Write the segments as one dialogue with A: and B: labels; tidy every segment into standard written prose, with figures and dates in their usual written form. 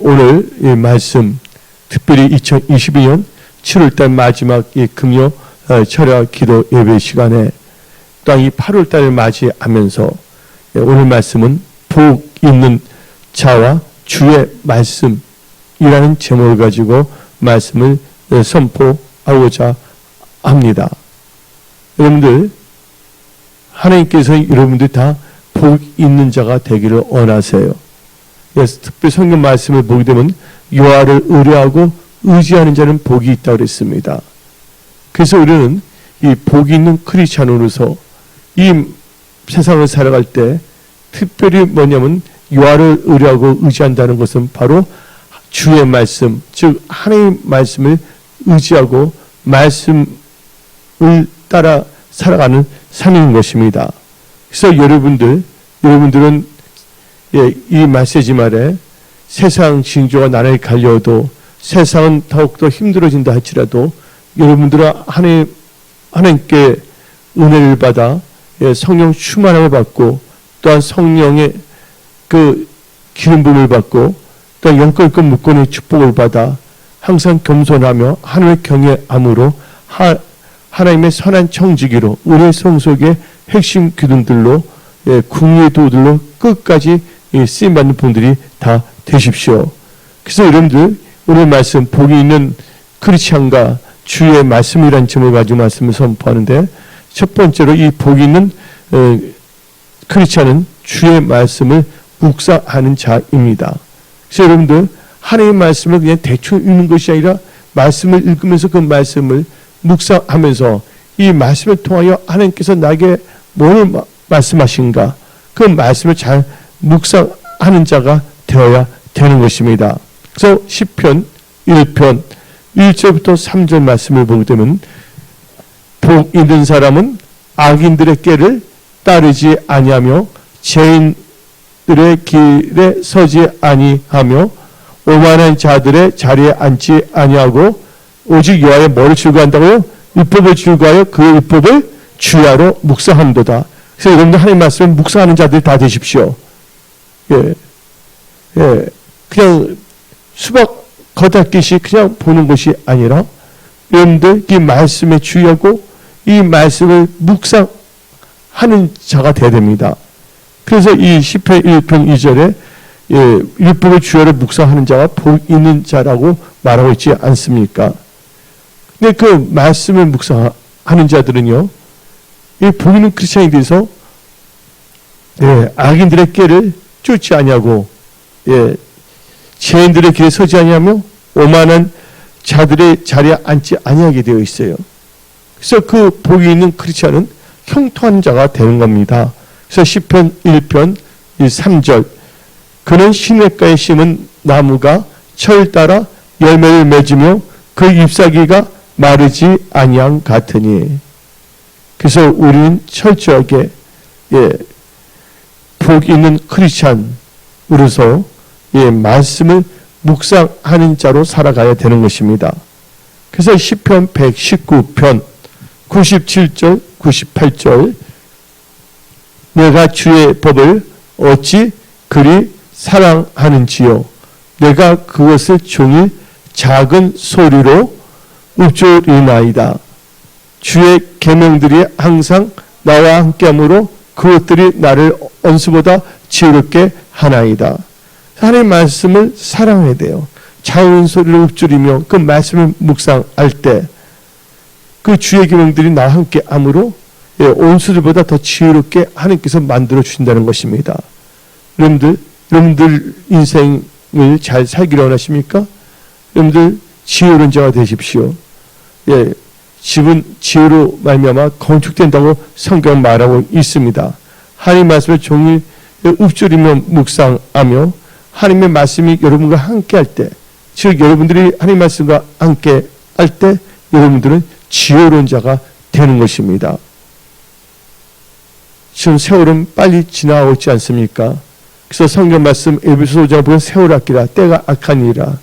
A: 오늘 이 말씀, 특별히 2022년 7월달 마지막 이 금요 철야 기도 예배 시간에 또 이 8월달을 맞이하면서 오늘 말씀은 복 있는 자와 주의 말씀이라는 제목을 가지고 말씀을 선포하고자 합니다. 여러분들, 하나님께서 여러분들 다 복 있는 자가 되기를 원하세요. 특별히 성경 말씀을 보게 되면 여호와를 의뢰하고 의지하는 자는 복이 있다고 그랬습니다. 그래서 우리는 이 복이 있는 크리스찬으로서 이 세상을 살아갈 때 특별히 뭐냐면 여호와를 의뢰하고 의지한다는 것은 바로 주의 말씀, 즉 하나님의 말씀을 의지하고 말씀을 따라 살아가는 삶인 것입니다. 그래서 여러분들은 이 메시지 말에 세상 징조가 나날이 갈려도 세상은 더욱더 힘들어진다 할지라도 여러분들은 하나님께 은혜를 받아 성령 충만함을 받고 또한 성령의 그 기름 부음을 받고 또한 영권권 무권의 축복을 받아 항상 겸손하며 하나님의 경외함으로 하나님의 선한 청지기로 우리의 성속의 핵심 기둥들로 궁리의 도들로 끝까지 쓰임받는 분들이 다 되십시오. 그래서 여러분들 오늘 말씀 복이 있는 크리스찬과 주의 말씀이라는 제목을 가지고 말씀을 선포하는데 첫 번째로 이 복이 있는 크리스찬은 주의 말씀을 묵상하는 자입니다. 그래서 여러분들 하나님의 말씀을 그냥 대충 읽는 것이 아니라 말씀을 읽으면서 그 말씀을 묵상하면서 이 말씀을 통하여 하나님께서 나에게 뭘 말씀하신가 그 말씀을 잘 묵상하는 자가 되어야 되는 것입니다. 그래서 시편 1편 1절부터 3절 말씀을 보게 되면 복 있는 사람은 악인들의 꾀를 따르지 아니하며 죄인들의 길에 서지 아니하며 오만한 자들의 자리에 앉지 아니하고 오직 여호와의 뭐를 즐거워한다고요? 율법을 즐거워하여 그 율법을 주야로 묵상함도다. 그래서 여러분들 하나님 말씀을 묵상하는 자들이 다 되십시오. 그냥 수박 겉핥기시 그냥 보는 것이 아니라 여러분들 이 말씀에 주의하고 이 말씀을 묵상하는 자가 되어야 됩니다. 그래서 이 시편 1편 2절에 율법의 주야를 묵상하는 자가 복 있는 자라고 말하고 있지 않습니까? 근데 그 말씀을 묵상하는 자들은요, 이 복 있는 크리스찬이 돼서 악인들의 꾀를 쫓지 아니하고 죄인들의 길에 서지 아니하며 오만한 자들의 자리에 앉지 아니하게 되어 있어요. 그래서 그 복이 있는 크리스찬은 형통한 자가 되는 겁니다. 그래서 시편 1편 3절 그는 시냇가에 심은 나무가 철 따라 열매를 맺으며 그 잎사귀가 마르지 아니함 같으니. 그래서 우리는 철저하게 복 있는 크리스찬으로서 말씀을 묵상하는 자로 살아가야 되는 것입니다. 그래서 시편 119편 97절 98절 내가 주의 법을 어찌 그리 사랑하는지요 내가 그것을 종일 작은 소리로 읊조리나이다. 주의 계명들이 항상 나와 함께하므로 그것들이 나를 언수보다 지혜롭게 하나이다. 하나님의 말씀을 사랑해야 돼요. 작은 소리로 읊조리며 그 말씀을 묵상할 때 그 주의 계명들이 나와 함께하므로 온수들보다 더 지혜롭게 하나님께서 만들어 주신다는 것입니다. 여러분들 인생을 잘 살기를 원하십니까? 여러분들 지혜로운 자가 되십시오. 집은 지혜로 말미암아 건축된다고 성경 말하고 있습니다. 하나님의 말씀을 종일 읊조리며 묵상하며 하나님의 말씀이 여러분과 함께 할 때, 즉 여러분들이 하나님의 말씀과 함께 할 때 여러분들은 지혜로운 자가 되는 것입니다. 지금 세월은 빨리 지나가고 있지 않습니까? 그래서 성경 말씀 에베소 5장 보면 세월 아끼라 때가 악하니라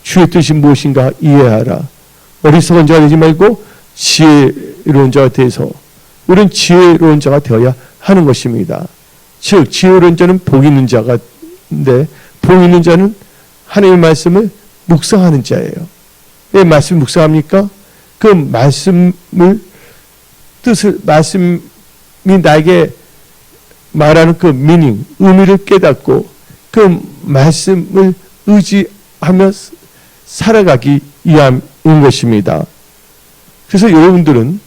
A: 주의 뜻이 무엇인가 이해하라. 어리석은 자가 되지 말고 지혜로운 자가 돼서 우리는 지혜로운 자가 되어야 하는 것입니다. 즉 지혜로운 자는 복 있는 자가인데 복 있는 자는 하나님의 말씀을 묵상하는 자예요. 왜 말씀을 묵상합니까? 그 말씀을 뜻을 말씀이 나에게 말하는 그 미닝, 의미를 깨닫고 그 말씀을 의지하며 살아가기 위함인 것입니다. 그래서 여러분들은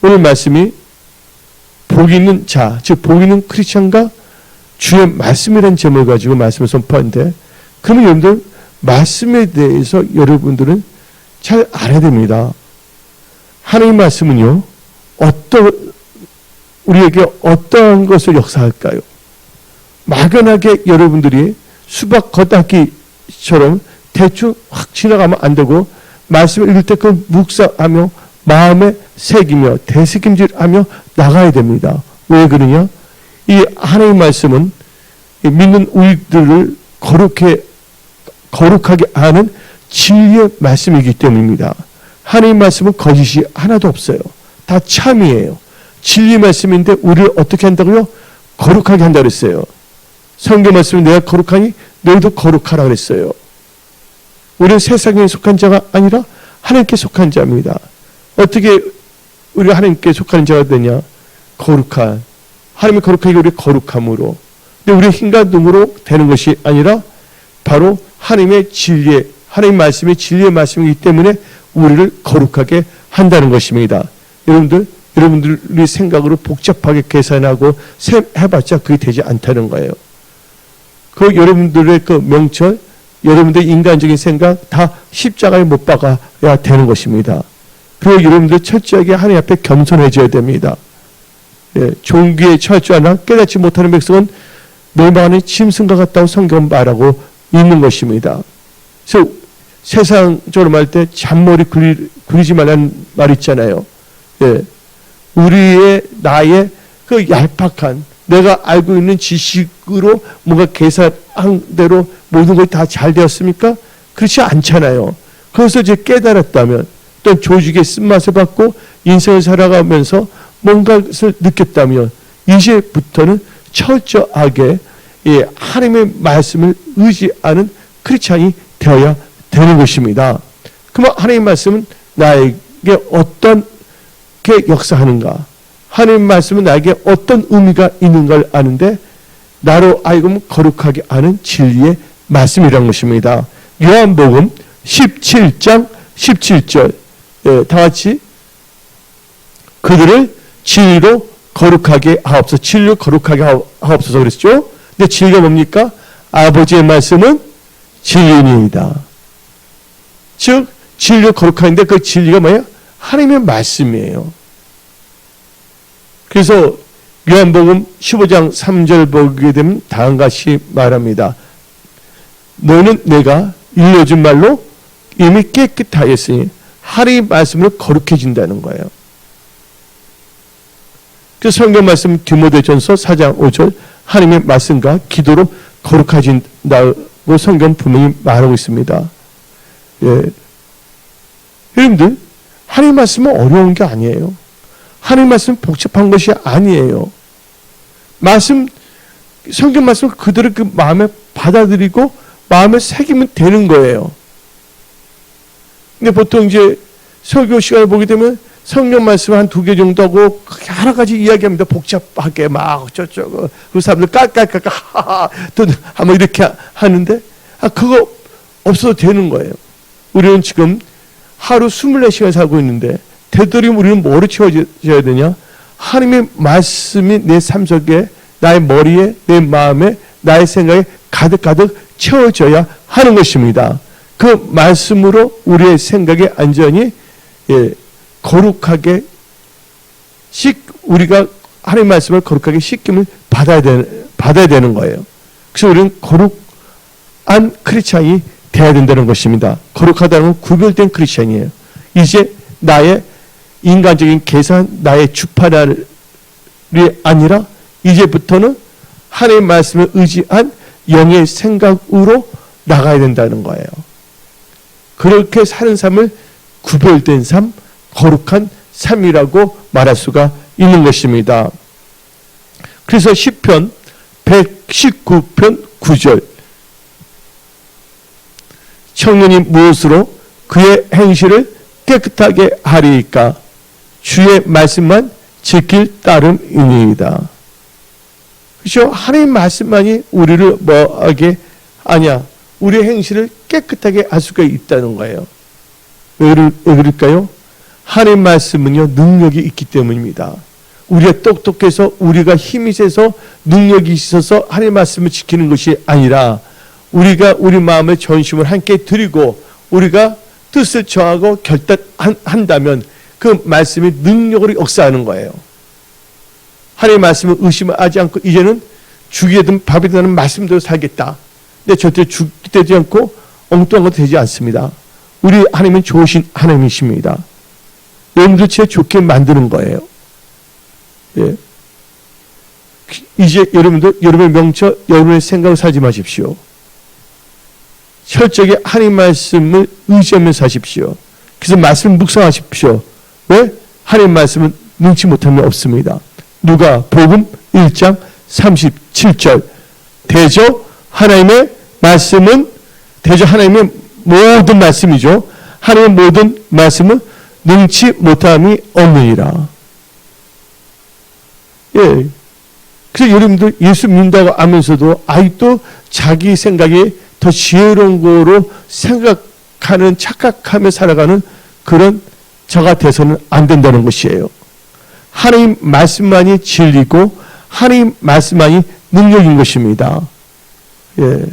A: 오늘 말씀이 복 있는 자, 즉 복 있는 크리스천과 주의 말씀이라는 제목을 가지고 말씀을 선포하는데, 그러면 여러분들 말씀에 대해서 여러분들은 잘 알아야 됩니다. 하나님의 말씀은요, 우리에게 어떠한 것을 역사할까요? 막연하게 여러분들이 수박 겉핥기처럼 대충 확 지나가면 안 되고, 말씀을 읽을 때 그 묵상하며 마음에 새기며 되새김질하며 나가야 됩니다. 왜 그러냐? 이 하나님의 말씀은 믿는 우리들을 거룩하게 하는 진리의 말씀이기 때문입니다. 하나님의 말씀은 거짓이 하나도 없어요. 다 참이에요. 진리 말씀인데 우리를 어떻게 한다고요? 거룩하게 한다고 그랬어요. 성경 말씀은 내가 거룩하니 너희도 거룩하라 그랬어요. 우리는 세상에 속한 자가 아니라 하나님께 속한 자입니다. 어떻게 우리가 하나님께 속하는 자가 되냐? 거룩한, 하나님이 거룩하게 우리 거룩함으로. 근데 우리의 힘과 능으로 되는 것이 아니라 바로 하나님의 진리의, 하나님 말씀이 진리의 말씀이기 때문에 우리를 거룩하게 한다는 것입니다. 여러분들이 생각으로 복잡하게 계산하고 해봤자 그게 되지 않다는 거예요. 그 여러분들의 그 명철, 여러분들의 인간적인 생각 다 십자가에 못 박아야 되는 것입니다. 그리고 여러분들 철저하게 하나님 앞에 겸손해져야 됩니다. 종기에 처할 줄 아나 깨닫지 못하는 백성은 멸망하는 짐승과 같다고 성경은 말하고 있는 것입니다. 그래서 세상적으로 말할 때 잔머리 굴리지 말라는 말 있잖아요. 나의 그 얄팍한 내가 알고 있는 지식으로 뭔가 계산한 대로 모든 것이 다 잘 되었습니까? 그렇지 않잖아요. 그것을 이제 깨달았다면, 또 조직의 쓴맛을 받고 인생을 살아가면서 뭔가를 느꼈다면, 이제부터는 철저하게 하나님의 말씀을 의지하는 크리스찬이 되어야 되는 것입니다. 그러면 하나님의 말씀은 나에게 어떤 게 역사하는가? 하나님의 말씀은 나에게 어떤 의미가 있는 걸 아는데, 나로 하여금 거룩하게 하는 진리의 말씀이라는 것입니다. 요한복음 17장 17절, 다 같이 그들을 진리로 거룩하게 하옵소서. 진리로 거룩하게 하옵소서 그랬죠. 근데 진리가 뭡니까? 아버지의 말씀은 진리니이다. 즉 진리로 거룩한데 그 진리가 뭐예요? 하나님의 말씀이에요. 그래서 요한복음 15장 3절 보게 되면 다음과 같이 말합니다. 너는 내가 일러준 말로 이미 깨끗하였으니 하나님의 말씀으로 거룩해진다는 거예요. 그 성경 말씀 디모데전서 4장 5절 하나님의 말씀과 기도로 거룩해진다고 성경 분명히 말하고 있습니다. 여러분들 하나님의 말씀은 어려운 게 아니에요. 하나님의 말씀은 복잡한 것이 아니에요. 성경 말씀을 그대로 그 마음에 받아들이고 마음에 새기면 되는 거예요. 근데 보통 이제 설교 시간을 보게 되면 성경 말씀 한 2개 정도 하고 여러 가지 이야기합니다. 복잡하게 막 어쩌고 그 사람들 깔깔깔깔 하하 또 한번 이렇게 하는데 그거 없어도 되는 거예요. 우리는 지금 하루 24시간 살고 있는데 되도록 우리는 뭐로 채워져야 되냐? 하나님의 말씀이 내 삶 속에, 나의 머리에, 내 마음에, 나의 생각에 가득가득 채워져야 하는 것입니다. 그 말씀으로 우리의 생각에 안전히 거룩하게 우리가 하나님의 말씀을 거룩하게 씻김을 받아야 되는 거예요. 그래서 우리는 거룩한 크리스찬이 되어야 된다는 것입니다. 거룩하다는 건 구별된 크리스찬이에요. 이제 나의 인간적인 계산, 나의 주파날이 아니라 이제부터는 하나님의 말씀을 의지한 영의 생각으로 나가야 된다는 거예요. 그렇게 사는 삶을 구별된 삶, 거룩한 삶이라고 말할 수가 있는 것입니다. 그래서 시편 119편 9절 청년이 무엇으로 그의 행실을 깨끗하게 하리이까? 주의 말씀만 지킬 따름이니이다. 그렇죠? 하나님 말씀만이 우리를 뭐하게 하냐? 우리의 행실을 깨끗하게 할 수가 있다는 거예요. 왜 그럴까요? 하나님 말씀은요, 능력이 있기 때문입니다. 우리가 똑똑해서, 우리가 힘이 세서, 능력이 있어서 하나님 말씀을 지키는 것이 아니라, 우리가 우리 마음의 전심을 함께 드리고, 우리가 뜻을 정하고 결단한다면 그 말씀이 능력으로 역사하는 거예요. 하나님의 말씀을 의심하지 않고 이제는 죽이든 밥이든 말씀대로 살겠다. 근데 절대 죽게 되지 않고 엉뚱한 것 되지 않습니다. 우리 하나님은 좋으신 하나님이십니다. 여러분들 진짜 좋게 만드는 거예요. 예. 이제 여러분들 여러분의 명철, 여러분의 생각을 살지 마십시오. 철저하게 하나님 말씀을 의지하며 사십시오. 그래서 말씀을 묵상하십시오. 왜? 하나님 말씀은 능치 못함이 없습니다. 누가복음 1장 37절. 대저 하나님의 말씀은, 대저 하나님의 모든 말씀이죠. 하나님의 모든 말씀은 능치 못함이 없느니라. 예. 그래서 여러분들 예수 믿는다고 하면서도 아직도 자기 생각이 더 지혜로운 거로 생각하는, 착각하며 살아가는 그런 저가 돼서는 안 된다는 것이에요. 하나님 말씀만이 진리고 하나님 말씀만이 능력인 것입니다. 예.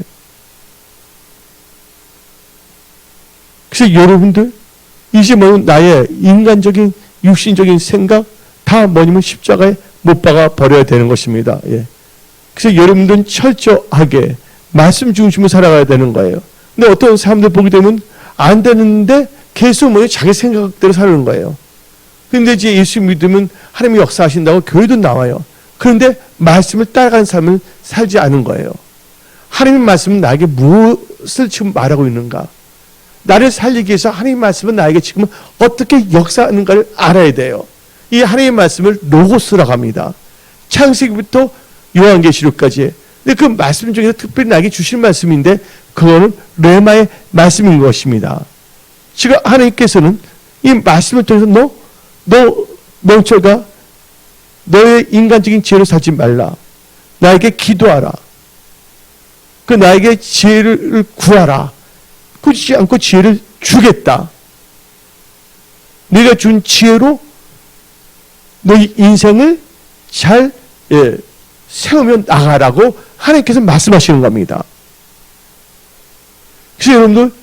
A: 그래서 여러분들 이제 뭐 나의 인간적인 육신적인 생각 다 뭐냐면 십자가에 못 박아 버려야 되는 것입니다. 예. 그래서 여러분들은 철저하게 말씀 중심으로 살아가야 되는 거예요. 근데 어떤 사람들 보게 되면 안 되는데 계속 뭐 자기 생각대로 사는 거예요. 그런데 이제 예수 믿으면 하나님이 역사하신다고 교회도 나와요. 그런데 말씀을 따라가는 삶을 살지 않은 거예요. 하나님의 말씀은 나에게 무엇을 지금 말하고 있는가? 나를 살리기 위해서 하나님의 말씀은 나에게 지금 어떻게 역사하는가를 알아야 돼요. 이 하나님의 말씀을 로고스라고 합니다. 창세기부터 요한계시록까지. 근데 그 말씀 중에서 특별히 나에게 주신 말씀인데 그거는 레마의 말씀인 것입니다. 지금 하나님께서는 이 말씀을 통해서 너 명철가 너의 인간적인 지혜로 살지 말라. 나에게 기도하라. 그 나에게 지혜를 구하라. 그렇지 않고 지혜를 주겠다. 네가 준 지혜로 너의 인생을 잘 세우며 나가라고 하나님께서 말씀하시는 겁니다. 그래서 여러분들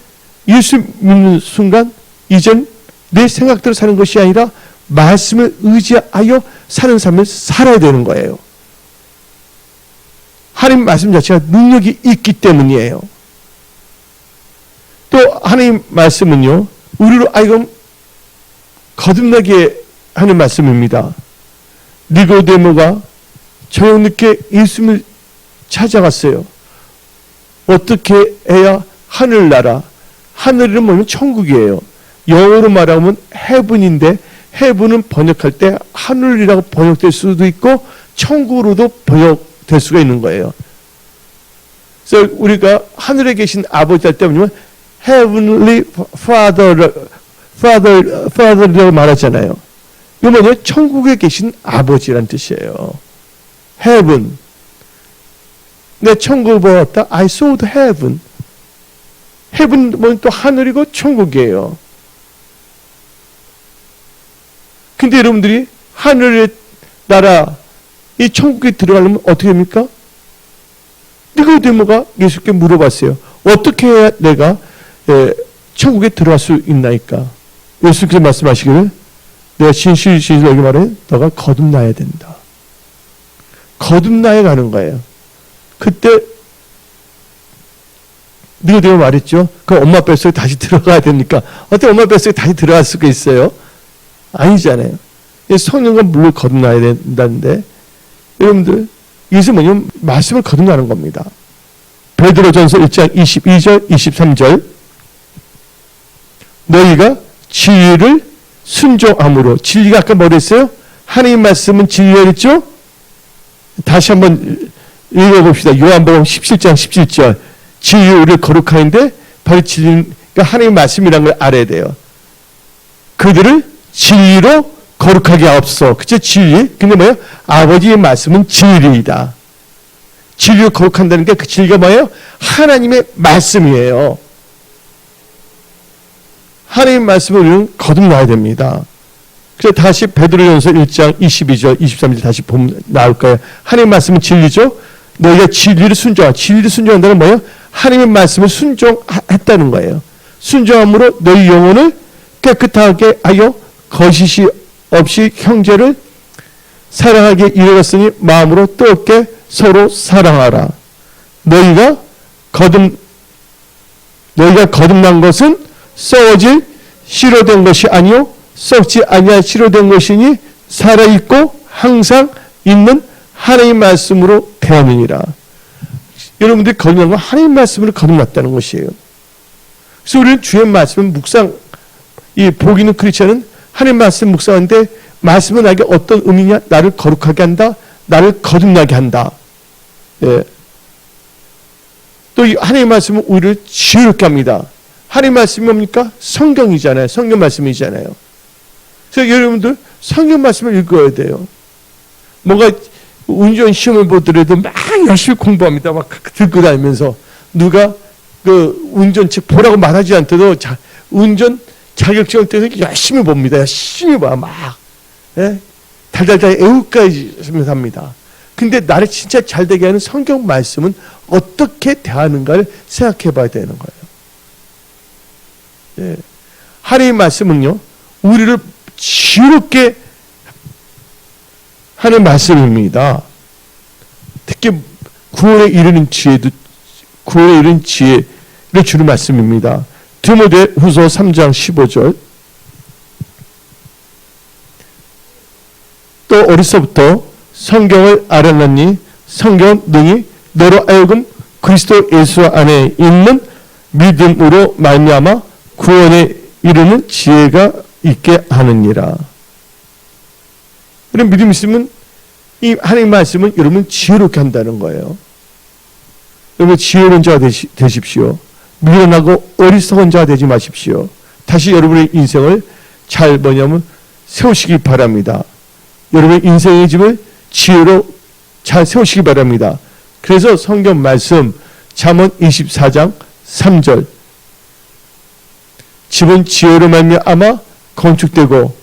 A: 예수 믿는 순간 이젠 내 생각대로 사는 것이 아니라 말씀을 의지하여 사는 삶을 살아야 되는 거예요. 하나님 말씀 자체가 능력이 있기 때문이에요. 또 하나님 말씀은요, 우리로 하여금 거듭나게 하는 말씀입니다. 니고데모가 저녁 늦게 예수님을 찾아갔어요. 어떻게 해야 하늘나라, 하늘은 뭐냐면 천국이에요. 영어로 말하면 heaven인데 heaven은 번역할 때 하늘이라고 번역될 수도 있고 천국으로도 번역될 수가 있는 거예요. 그래서 우리가 하늘에 계신 아버지 할 때 뭐냐면 heavenly father라고 말하잖아요. 이거 뭐냐면 천국에 계신 아버지란 뜻이에요. heaven. 내 천국을 보았다. I saw the heaven. heaven은 또 하늘이고 천국이에요. 근데 여러분들이 하늘의 나라, 이 천국에 들어가려면 어떻게 합니까? 니고데모가 예수께 물어봤어요. 어떻게 해야 내가 천국에 들어갈 수 있나이까? 예수께서 말씀하시기를 내가 진실이 여기 말해 너가 거듭나야 된다. 거듭나야 가는 거예요. 그때 니고데모 말했죠. 그럼 엄마 뱃속에 다시 들어가야 됩니까? 어떻게 엄마 뱃속에 다시 들어갈 수가 있어요? 아니잖아요. 성령과 물로 거듭나야 된다는데 여러분들 이것은 뭐냐면 말씀을 거듭나는 겁니다. 베드로전서 1장 22절 23절 너희가 진리를 순종함으로 진리가 아까 뭐랬어요? 하나님 말씀은 진리였죠? 다시 한번 읽어봅시다. 요한복음 17장 17절 진리 우리를 거룩하는데 바로 진리, 그러니까 하나님의 말씀이라는 걸 알아야 돼요. 그들을 진리로 거룩하게 하옵소서. 그쵸? 진리. 근데 뭐예요? 아버지의 말씀은 진리이다. 진리로 거룩한다는 게 그 진리가 뭐예요? 하나님의 말씀이에요. 하나님의 말씀을 우리는 거듭나야 됩니다. 그래서 다시 베드로전서 1장 22절, 23절 다시 보면 나올 거예요. 하나님의 말씀은 진리죠? 너희가 진리를 순종한다는 뭐예요? 하나님의 말씀을 순종했다는 거예요. 순종함으로 너희 영혼을 깨끗하게 하여 거짓이 없이 형제를 사랑하게 이르렀으니 마음으로 뜨겁게 서로 사랑하라. 너희가 거듭난 것은 썩어질 씨로된 것이 아니요 썩지 아니할 씨로된 것이니 살아있고 항상 있는 하나님의 말씀으로 되었느니라. 여러분들이 거듭난 건 하나님의 말씀으로 거듭났다는 것이에요. 그래서 우리는 주의 말씀은 묵상, 이 복 있는 크리스천은 하나님 말씀 묵상하는데 말씀은 나에게 어떤 의미냐? 나를 거룩하게 한다. 나를 거듭나게 한다. 예. 또 이 하나님 말씀은 우리를 지혜롭게 합니다. 하나님 말씀이 뭡니까? 성경이잖아요. 성경 말씀이잖아요. 그래서 여러분들 성경 말씀을 읽어야 돼요. 뭔가 운전 시험을 보더라도 막 열심히 공부합니다. 막 들고 다니면서 누가 그 운전책 보라고 말하지 않더라도 운전 자격증을 떼서 열심히 봅니다. 열심히 봐. 막. 예? 달달달 애우까지 합니다. 근데 나를 진짜 잘 되게 하는 성경 말씀은 어떻게 대하는가를 생각해 봐야 되는 거예요. 예. 하나님의 말씀은요, 우리를 지혜롭게 하는 말씀입니다. 특히 구원에 이르는 지혜를 주는 말씀입니다. 디모데후서 3장 15절. 또 어리서부터 성경을 알았나니 성경은 능히 너로 하여금 그리스도 예수 안에 있는 믿음으로 말미암아 구원에 이르는 지혜가 있게 하느니라. 그럼 믿음이 있으면 이 하나님의 말씀은 여러분 지혜롭게 한다는 거예요. 여러분 지혜로운 자가 되십시오. 미련하고 어리석은 자가 되지 마십시오. 다시 여러분의 인생을 잘 세우시기 바랍니다. 여러분의 인생의 집을 지혜로 잘 세우시기 바랍니다. 그래서 성경 말씀 잠언 24장 3절 집은 지혜로 말미암아 건축되고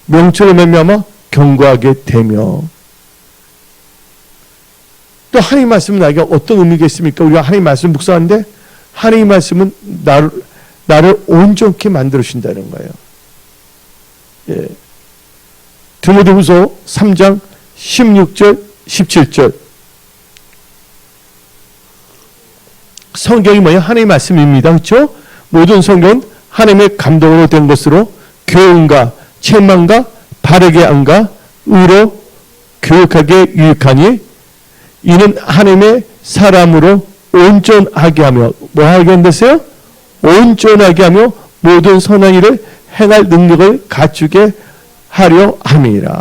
A: 명철로 말미암아 견고하게 되며. 또 하나님 말씀은 나에게 어떤 의미가 있습니까? 우리가 하나님 말씀 묵상하는데 하나님 말씀은 나를 온전케 만들어 주신다는 거예요. 예. 디모데후서 3장 16절 17절. 성경이 뭐예요? 하나님의 말씀입니다. 그렇죠? 모든 성경은 하나님의 감동으로 된 것으로 교훈과 책망과 바르게 함과 의로 교육하게 유익하니 이는 하나님의 사람으로 온전하게 하며 뭐 하게 한댔어요? 온전하게 하며 모든 선한 일을 행할 능력을 갖추게 하려 함이라.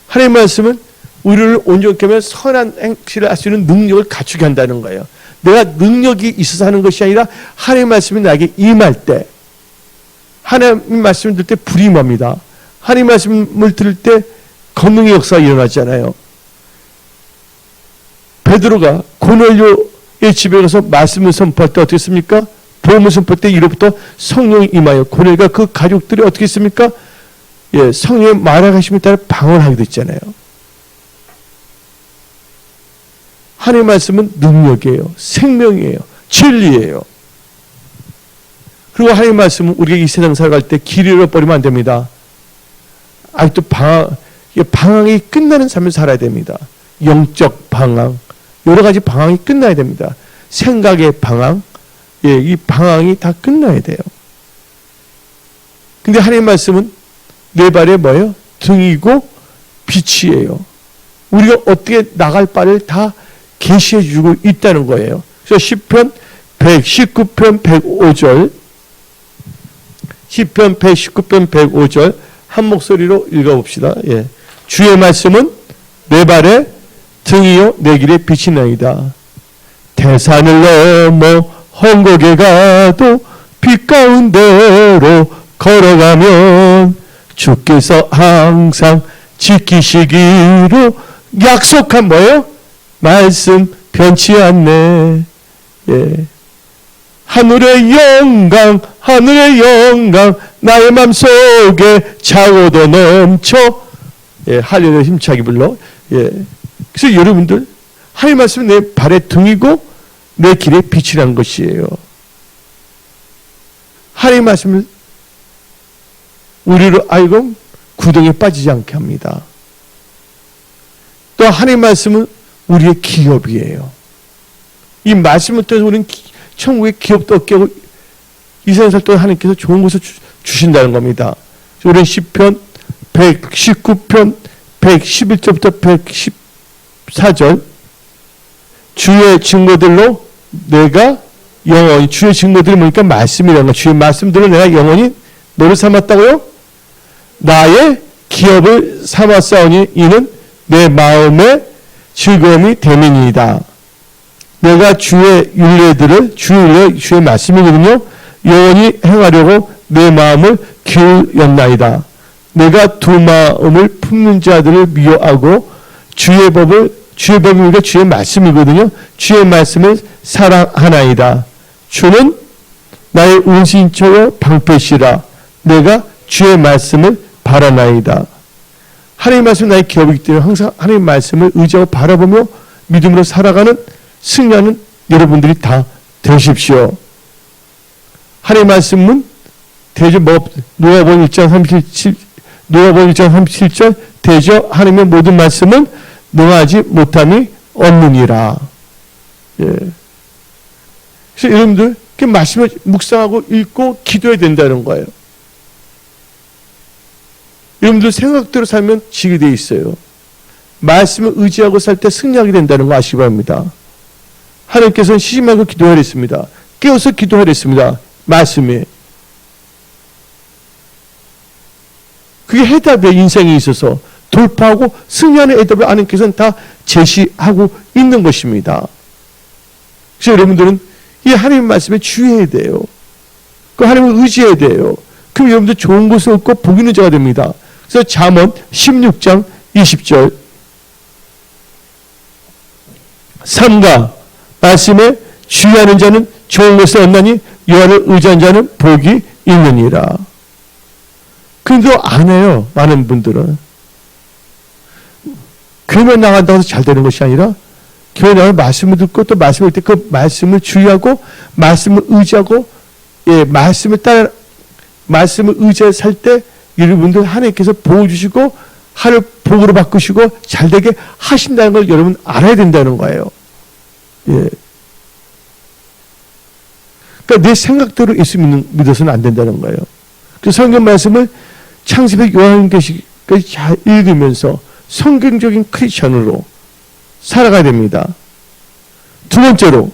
A: 하나님의 말씀은 우리를 온전케 하며 선한 행실을 할 수 있는 능력을 갖추게 한다는 거예요. 내가 능력이 있어서 하는 것이 아니라 하나님의 말씀이 나에게 임할 때, 하나님의 말씀을 들을 때 불이 임합니다. 하나님의 말씀을 들을 때 권능의 역사가 일어나잖아요. 베드로가 고넬료의 집에 가서 말씀을 선포할 때 어떻게 했습니까? 복음을 선포할 때 이로부터 성령이 임하여 고넬료가 그 가족들이 어떻게 했습니까? 예, 성령의 말하심에 따라 방언하게 됐잖아요. 하나님의 말씀은 능력이에요. 생명이에요. 진리예요. 그리고 하나님의 말씀은 우리가 이 세상 살아갈 때 길 잃어버리면 안 됩니다. 아직도 방황이 끝나는 삶을 살아야 됩니다. 영적 방황, 여러 가지 방황이 끝나야 됩니다. 생각의 방황, 예, 이 방황이 다 끝나야 돼요. 근데 하나님의 말씀은 내 발에 뭐예요? 등이고 빛이에요. 우리가 어떻게 나갈 바를 다 계시해 주고 있다는 거예요. 그래서 시편 119편 105절, 시편 119편 105절 한 목소리로 읽어봅시다. 예. 주의 말씀은 내 발에 등이요 내 길에 빛이 나이다. 대산을 넘어 헝곡에 가도 빛 가운데로 걸어가면 주께서 항상 지키시기로 약속한 뭐예요? 말씀 변치 않네. 예. 하늘의 영광, 하늘의 영광, 나의 맘속에 차고도 넘쳐. 예, 할렐루야 힘차게 불러. 예. 그래서 여러분들, 하나님 말씀은 내 발의 등이고 내 길의 빛이라는 것이에요. 하나님 말씀을 우리를 알고 구덩이에 빠지지 않게 합니다. 또 하나님 말씀은 우리의 기업이에요. 이 말씀을 통해서 우리는 천국의 기업도 얻게 하고 이 세상 살 동안 하나님께서 좋은 것을 주신다는 겁니다. 우리는 시편 119편 111절부터 114절 주의 증거들로 내가 영원히, 주의 증거들이 뭐니까 말씀이라는 거, 주의 말씀들로 내가 영원히 너를 삼았다고요? 나의 기업을 삼았사오니 이는 내 마음의 즐거움이 됨이니이다. 내가 주의 율례들을, 주의 말씀이거든요, 영원히 행하려고 내 마음을 기울였나이다. 내가 두 마음을 품는 자들을 미워하고 주의 법이 우리가 주의 말씀이거든요, 주의 말씀을 사랑하나이다. 주는 나의 은신처요 방패시라. 내가 주의 말씀을 바라나이다. 하나님 말씀은 나의 기업이기 때문에 항상 하나님 말씀을 의지하고 바라보며 믿음으로 살아가는 승리하는 여러분들이 다 되십시오. 하나님 말씀은 대저 누가복음 1장 37절 대저 하나님의 모든 말씀은 능하지 못함이 없느니라. 예. 그래서 여러분들 그 말씀을 묵상하고 읽고 기도해야 된다는 거예요. 여러분들 생각대로 살면 지게 돼 있어요. 말씀을 의지하고 살 때 승리하게 된다는 거 아시기 바랍니다. 하나님께서는 쉬지 말고 기도하랬습니다. 깨어서 기도하랬습니다. 말씀에. 그게 해답의 인생에 있어서 돌파하고 승리하는 해답을 하나님께서는 다 제시하고 있는 것입니다. 그래서 여러분들은 이 하나님 말씀에 주의해야 돼요. 그 하나님을 의지해야 돼요. 그럼 여러분들 좋은 것을 얻고 복 있는 자가 됩니다. 그래서 잠언 16장 20절 삼가 말씀에 주의하는 자는 좋은 것을 얻나니 여호와를 의지하는 자는 복이 있느니라. 근데 안 해요. 많은 분들은. 교회 나간다고 해서 잘 되는 것이 아니라 교회 나가면 말씀을 듣고 또 말씀을 때 그 말씀을 주의하고 말씀을 의지하고, 예, 말씀을 의지해 살 때 여러분들 하나님께서 복을 주시고 하늘 복으로 바꾸시고 잘되게 하신다는 걸 여러분 알아야 된다는 거예요. 예. 그러니까 내 생각대로 예수 믿어서는 안 된다는 거예요. 그 성경 말씀을 창세기 요한계시까지 잘 읽으면서 성경적인 크리스천으로 살아가야 됩니다. 두 번째로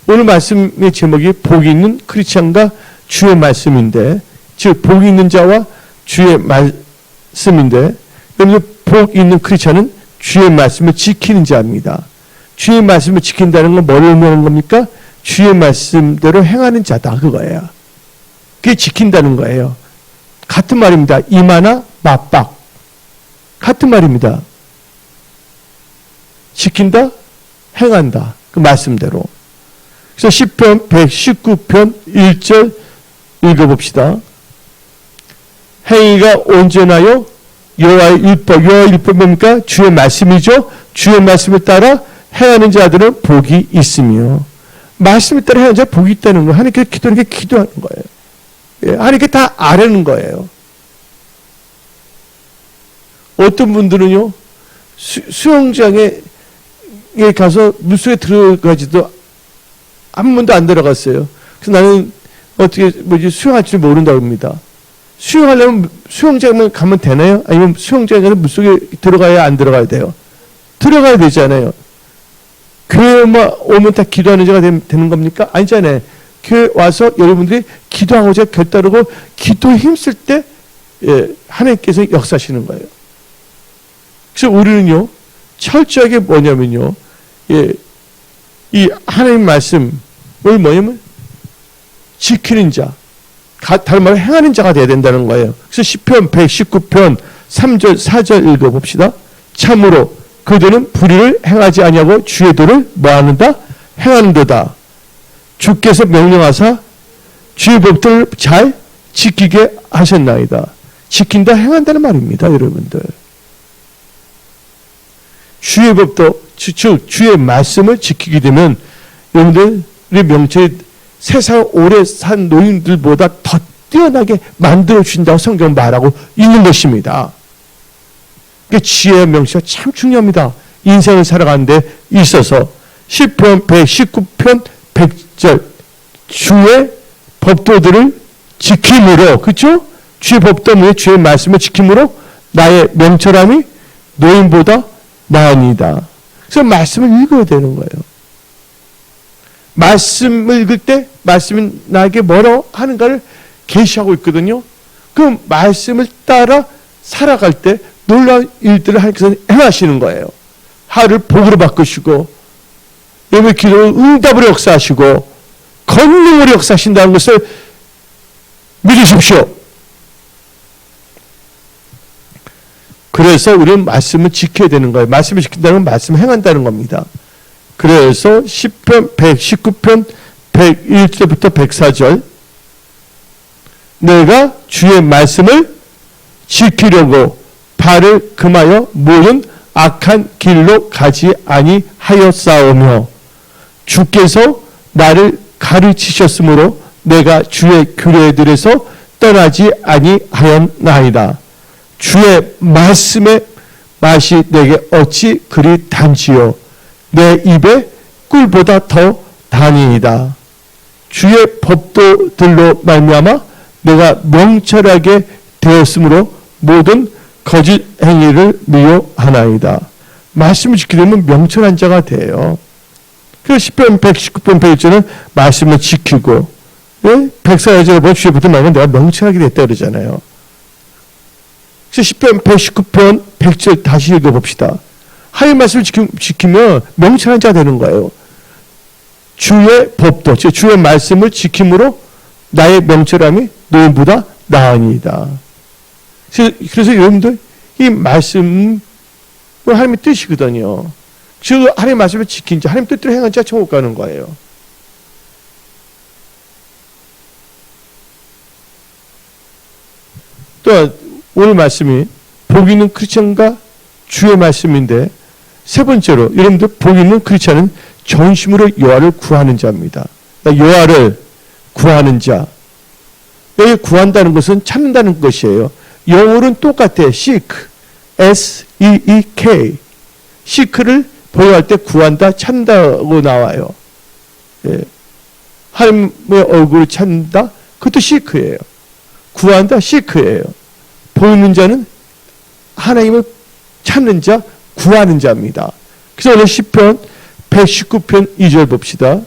A: 오늘 말씀의 제목이 복이 있는 크리스천과 주의 말씀인데, 즉 복이 있는 자와 주의 말씀인데, 여러분 복 있는 크리스천은 주의 말씀을 지키는 자입니다. 주의 말씀을 지킨다는 건 뭘 의미하는 겁니까? 주의 말씀대로 행하는 자다, 그거예요. 그게 지킨다는 거예요. 같은 말입니다. 임하나 맞박. 같은 말입니다. 지킨다, 행한다. 그 말씀대로. 그래서 시편 119편 1절 읽어봅시다. 행위가 온전하여 여호와의 율법, 여호와의 율법이 뭡니까? 주의 말씀이죠. 주의 말씀을 따라 행하는 자들은 복이 있으며, 말씀을 따라 행하는 자는 복이 있다는 거예요. 하나님께 기도하는 게 기도하는 거예요. 예, 하나님께 다 아뢰는 거예요. 어떤 분들은요, 수영장에 가서 물속에 들어가지도 한 번도 안 들어갔어요. 그래서 나는 수영할 줄 모른다고 합니다. 수영하려면 수영장만 가면 되나요? 아니면 수영장에 가서 물속에 들어가야 안 들어가야 돼요? 들어가야 되잖아요. 교회만 오면 다 기도하는 자가 되는 겁니까? 아니잖아요. 교회 와서 여러분들이 기도하고자 결단하고 기도에 힘쓸 때, 예, 하나님께서 역사하시는 거예요. 그래서 우리는요, 철저하게 뭐냐면요, 예, 이 하나님 말씀을 뭐냐면 지키는 자, 다른 말로 행하는 자가 되어야 된다는 거예요. 그래서 시편 119편 3절 4절 읽어봅시다. 참으로 그들은 불의를 행하지 아니하고 주의 도를 뭐하는다? 행하는도다. 주께서 명령하사 주의 법들을 잘 지키게 하셨나이다. 지킨다, 행한다는 말입니다, 여러분들. 주의 법도, 즉 주의 말씀을 지키게 되면 여러분들의 명철이 세상 오래 산 노인들보다 더 뛰어나게 만들어준다고 성경 말하고 있는 것입니다. 그러니까 지혜의 명치가 참 중요합니다. 인생을 살아가는 데 있어서. 시편 119편 100절 주의 법도들을 지킴으로, 그렇죠? 주의 법도문에 주의 말씀을 지킴으로 나의 명철함이 노인보다 나으니이다. 그래서 말씀을 읽어야 되는 거예요. 말씀을 읽을 때 말씀이 나에게 뭐라고 하는가를 계시하고 있거든요. 그 말씀을 따라 살아갈 때 놀라운 일들을 하나님께서 행하시는 거예요. 하루를 복으로 바꾸시고 예배 기도를 응답으로 역사하시고 권능으로 역사하신다는 것을 믿으십시오. 그래서 우리는 말씀을 지켜야 되는 거예요. 말씀을 지킨다는 건 말씀을 행한다는 겁니다. 그래서 시편 119편 101절부터 104절 내가 주의 말씀을 지키려고 발을 금하여 모든 악한 길로 가지 아니하였사오며 주께서 나를 가르치셨으므로 내가 주의 규례들에서 떠나지 아니하였나이다. 주의 말씀의 맛이 내게 어찌 그리 단지요 내 입에 꿀보다 더 단이이다. 주의 법도들로 말미암아 내가 명철하게 되었으므로 모든 거짓 행위를 미워하나이다. 말씀을 지키려면 명철한 자가 돼요. 그래서 시편 119편 101절은 말씀을 지키고 104절에 보면 주의 법도 말하면 내가 명철하게 됐다 그러잖아요. 그래서 시편 119편 100절 다시 읽어봅시다. 하나님 말씀을 지키면 명철한 자가 되는 거예요. 주의 법도, 즉 주의 말씀을 지킴으로 나의 명철함이 노인보다 나으니이다. 그래서 여러분들 이 말씀은 하나님의 뜻이거든요. 즉 하나님의 말씀을 지킨 자, 하나님 뜻대로 행한 자 천국 가는 거예요. 또 오늘 말씀이 복 있는 크리스천과 주의 말씀인데 세 번째로 여러분들 복 있는 크리스천은 전심으로 여호와를 구하는 자입니다. 여호와를 구하는 자. 여기 구한다는 것은 찾는다는 것이에요. 영어로는 똑같아. seek, S-E-E-K. seek를 보호할 때 구한다, 찾는다고 나와요. 예. 하나님의 얼굴을 찾는다, 그것도 seek예요. 구한다, seek예요. 보이는 자는 하나님을 찾는 자, 구하는 자입니다. 그래서 오늘 시편 119편 2절 봅시다.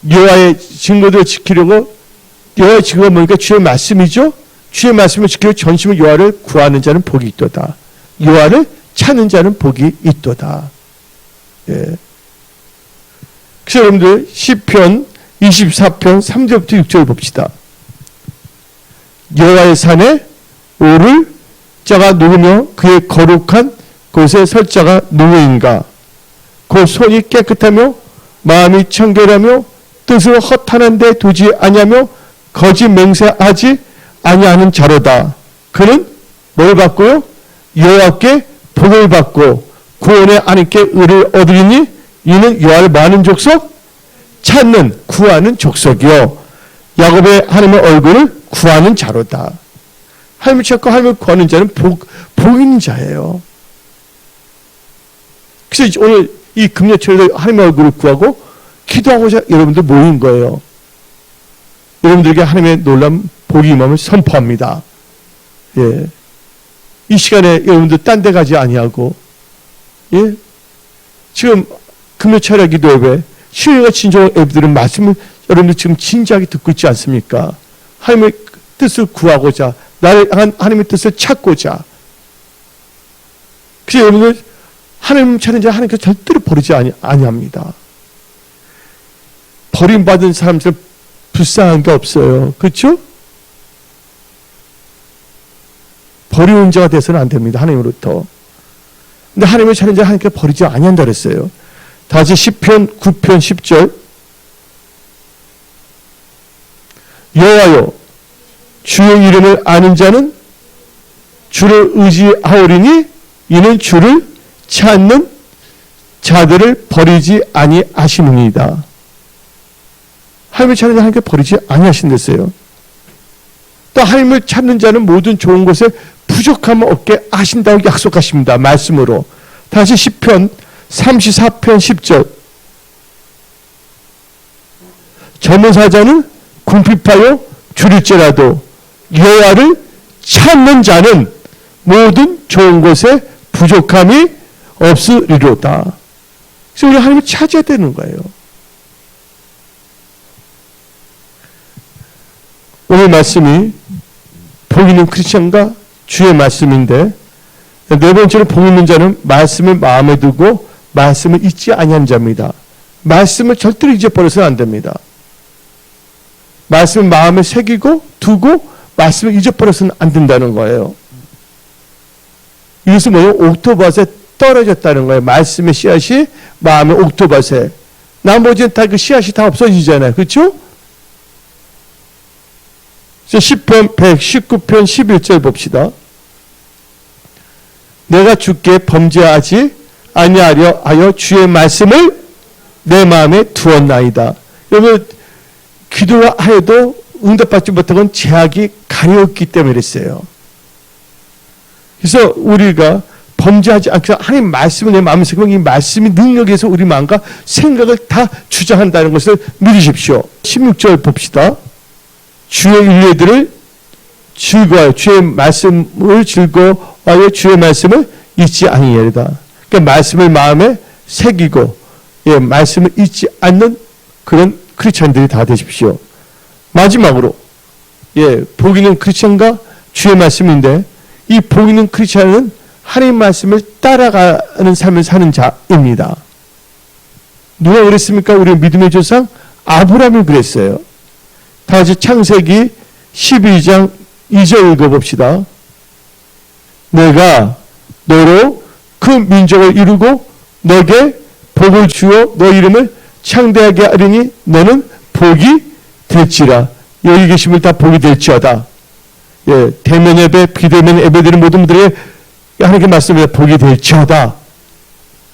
A: 여호와의 증거들을 지키려고 여호와의 증거가 뭐니까 주의 말씀이죠. 주의 말씀을 지키려 전심으로 여호와를 구하는 자는 복이 있도다. 여호와를 찾는 자는 복이 있도다. 예. 그래서 여러분들 시편 24편 3절부터 6절 봅시다. 여호와의 산에 오를 자가 누구며 그의 거룩한 곳에 설 자가 누구인가? 그 손이 깨끗하며 마음이 청결하며 뜻을 허탄한 데 두지 아니하며 거짓 맹세하지 아니하는 자로다. 그는 뭘 받고요? 여호와께 복을 받고 구원의 하나님께 의를 얻으리니 이는 여호와를 많은 족속 찾는 구하는 족속이요 야곱의 하나님의 얼굴을 구하는 자로다. 하나님을 찾고 하나님을 구하는 자는 복 있는 자예요. 그래서 오늘 이 금요철에 하나님의 얼굴을 구하고 기도하고자 여러분들 모인 거예요. 여러분들에게 하나님의 놀라운 복이 임함을 선포합니다. 예. 이 시간에 여러분들 딴 데 가지 아니하고, 예. 지금 금요철야 기도 예배, 신령과 진정한 예배들은 말씀을 여러분들 지금 진지하게 듣고 있지 않습니까? 하나님의 뜻을 구하고자, 나를 향한 하나님의 뜻을 찾고자. 그래서 여러분들 하나님 찾는 자 하나님께서 절대로 버리지 아니합니다. 버림받은 사람들 불쌍한 게 없어요. 그렇죠? 버리는 자가 돼서는 안 됩니다. 하나님으로부터. 근데 하나님을 찾는 자 하나님께 버리지 아니한다 그랬어요. 다시 시편 9편 10절. 여호와여 주의 이름을 아는 자는 주를 의지하오리니 이는 주를 찾는 자들을 버리지 아니하시느니이다. 하나님을 찾는 자 하나님께 버리지 아니하신댔어요. 또 하나님을 찾는 자는 모든 좋은 것에 부족함 없게 하신다고 약속하십니다. 말씀으로. 다시 시편 34편 10절. 점호사자는 궁핍하여 줄일지라도 여호와를 찾는 자는 모든 좋은 것에 부족함이 없으리로다. 그래서 우리 하나님을 찾아야 되는 거예요. 오늘 말씀이 복 있는 크리스천과 주의 말씀인데, 네 번째로 복 있는 자는 말씀을 마음에 두고 말씀을 잊지 아니한 자입니다. 말씀을 절대로 잊어버려서는 안 됩니다. 말씀을 마음에 새기고 두고 말씀을 잊어버려서는 안 된다는 거예요. 이것은 뭐예요? 옥토밭에 떨어졌다는 거예요. 말씀의 씨앗이 마음의 옥토밭에. 나머지는 다 그 씨앗이 다 없어지잖아요. 그렇죠? 시편 119편 11절 봅시다. 내가 주께 범죄하지 아니하려 하여 주의 말씀을 내 마음에 두었나이다. 여러분, 기도하여도 응답받지 못한 건 제약이 가려웠기 때문에 그랬어요. 그래서 우리가 범죄하지 않고 하나님 말씀을 내 마음에 새기면 이 말씀이 능력에서 우리 마음과 생각을 다 주장한다는 것을 믿으십시오. 16절 봅시다. 주의 윤례들을 즐거워하여 주의 말씀을 즐거워하여 주의 말씀을 잊지 아니하리다. 그러니까 말씀을 마음에 새기고 말씀을 잊지 않는 그런 크리스천들이 다 되십시오. 마지막으로 복 있는 크리스천과 주의 말씀인데, 이 복 있는 크리스천은 하나님 말씀을 따라가는 삶을 사는 자입니다. 누가 그랬습니까? 우리 믿음의 조상 아브라함이 그랬어요. 다 같이 창세기 12장 2절 읽어봅시다. 내가 너로 큰 민족을 이루고 너에게 복을 주어 너 이름을 창대하게 하리니 너는 복이 될지라. 여기 계심을 다 복이 될지어다. 대면 예배, 비대면 예배드리는 모든 분들에게 하나님께 말씀해 복이 될지어다.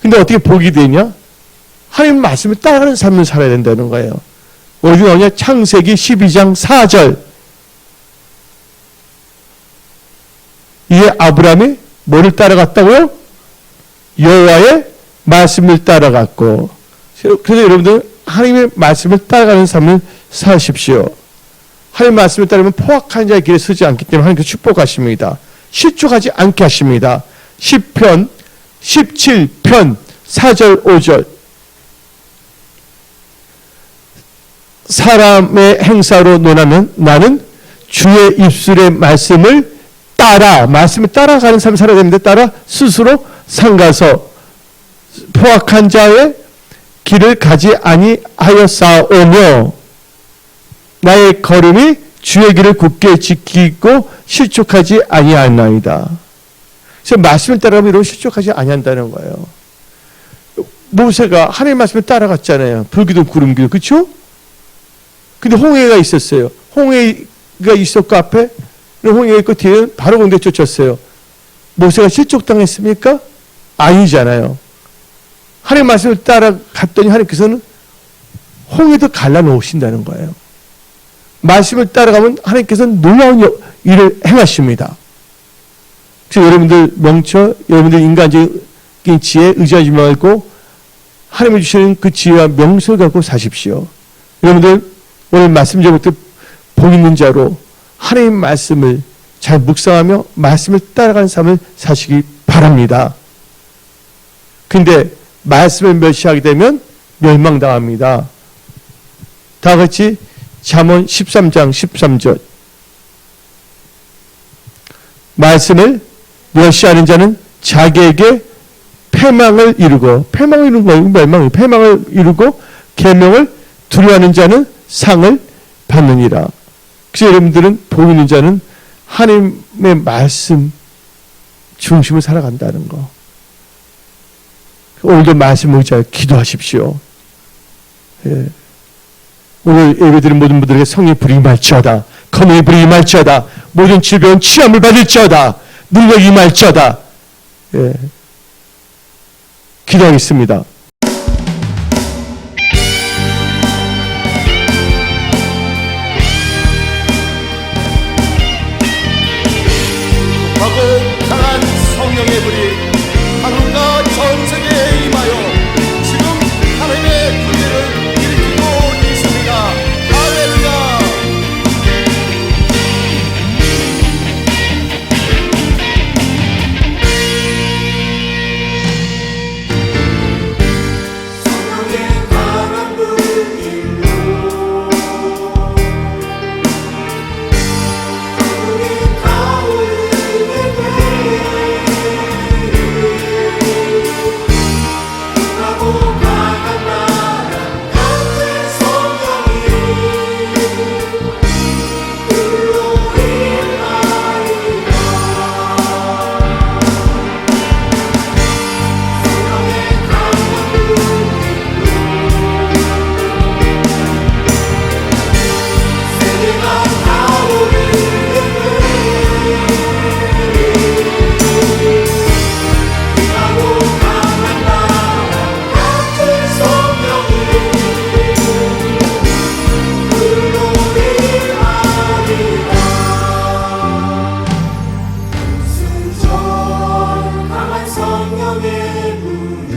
A: 근데 어떻게 복이 되냐? 하나님 말씀을 따라가는 삶을 살아야 된다는 거예요. 어디 나오냐? 창세기 12장 4절. 이에 아브라함이 뭐를 따라갔다고요? 여호와의 말씀을 따라갔고. 그래서 여러분들 하나님의 말씀을 따라가는 삶을 사십시오. 하나님의 말씀을 따르면 포악한 자의 길에 서지 않기 때문에 하나님께서 축복하십니다. 실족하지 않게 하십니다. 시편 17편 4절 5절. 사람의 행사로 논하면 나는 주의 입술의 말씀을 말씀을 따라가는 삶을 살아야 되는데, 따라 스스로 삼가서 포악한 자의 길을 가지 아니하였사오며 나의 걸음이 주의 길을 굳게 지키고 실족하지 아니하나이다. 그래서 말씀을 따라가면 이런 실족하지 아니한다는 거예요. 모세가 하나님의 말씀을 따라갔잖아요. 불기둥 구름기둥. 그렇죠? 근데 홍해가 있었어요. 홍해가 있었고 앞에 홍해가 있고 뒤에는 바로 공대 쫓았어요. 모세가 실족당했습니까? 아니잖아요. 하나님 말씀을 따라갔더니 하나님께서는 홍해도 갈라놓으신다는 거예요. 말씀을 따라가면 하나님께서는 놀라운 일을 행하십니다. 그래서 여러분들 여러분들 인간적인 지혜에 의지하지 말고 하나님이 주시는 그 지혜와 명철을 갖고 사십시오. 여러분들 오늘 말씀 제목도 복 있는 자로 하나님 말씀을 잘 묵상하며 말씀을 따라가는 삶을 사시기 바랍니다. 근데 말씀을 멸시하게 되면 멸망당합니다. 다 같이 잠언 13장 13절. 말씀을 멸시하는 자는 자기에게 패망을 이루고, 패망을 이루는 거예요. 멸망이. 패망을 이루고 계명을 두려워하는 자는 상을 받느니라. 그래서 여러분들은 복 있는 자는 하나님의 말씀 중심을 살아간다는 거. 오늘도 말씀 의지하여 기도하십시오. 예. 오늘 예배드린 모든 분들에게 성령의 불이 임할지어다. 검의 불이 임할지어다. 모든 질병은 치유함을 받을지어다. 능력이 임할지어다. 예. 기도하겠습니다.
B: 하고 강한 성령의 불이 한국과 전 세계에 임하여 지금 하나님의 군대를 일으키고 있습니다. 할렐루야. 성령의 강한 불길로 우리 타오르게 하고 강한 나라 같은 성령이 불로 임하리라. 성령의 강한 불길로 세계가 타오르게 하고 강한 나라 같은 성령이 불로 임하리라. 승전 강한 성령의 불이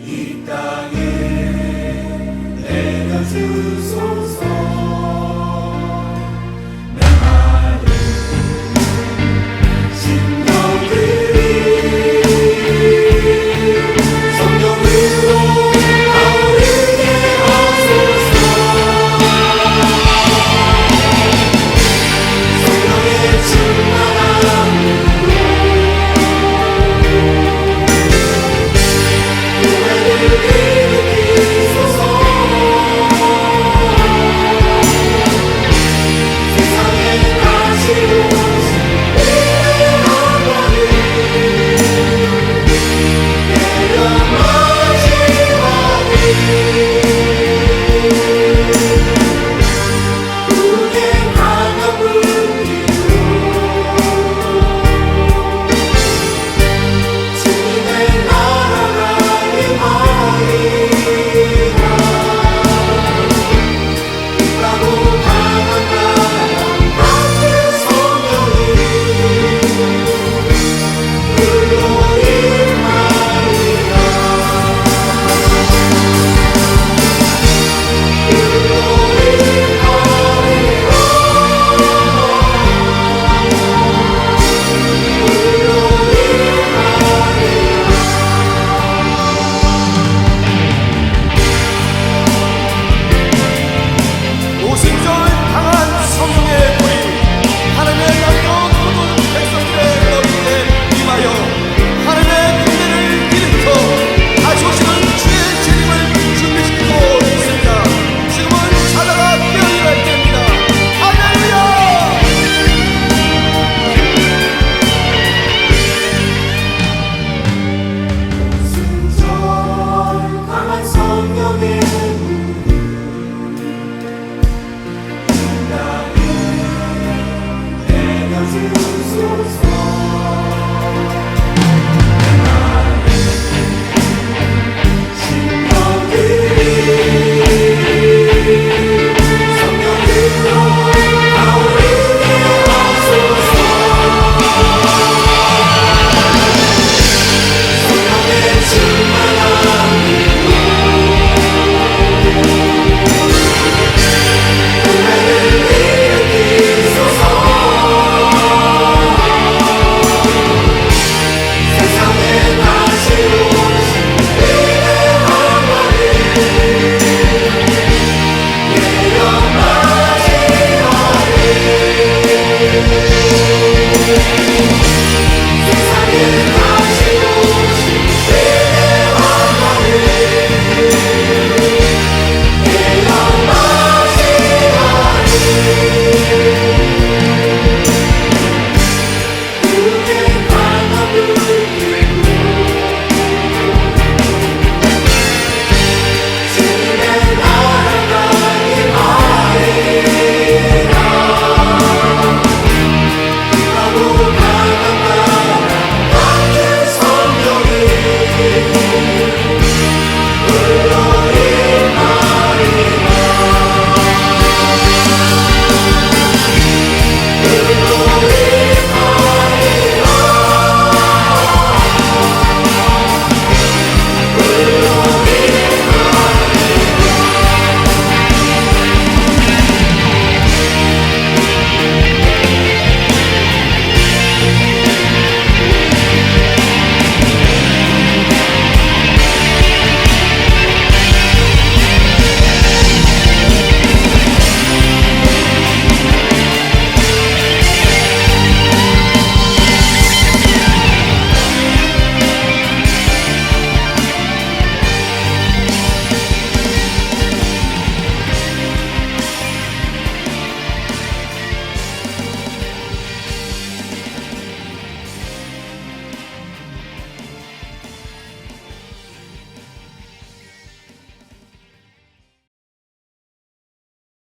B: 이 땅에 내려주소서. 메마른 심령들이 성령으로 타오르게 하소서. 성령의 충만함으로 교회를 일으키소서. 세상에 다시 오신 하나님 우리의 강한 불길로 주님의 나라가 임하리라. 하고 강한 나라 같은 성령이 불로 임하리라. 오순절 강한 성령의 불이 하나님의 나라로 모든 백성들의 너희에 임하여 하나님의 군대를 일으켜 다시 오시는 주의 재림을 준비시키고 있습니다. 지금은 자다가 깨어날 때입니다. 할렐루야. 오순절 강한 성령의 내려주소서.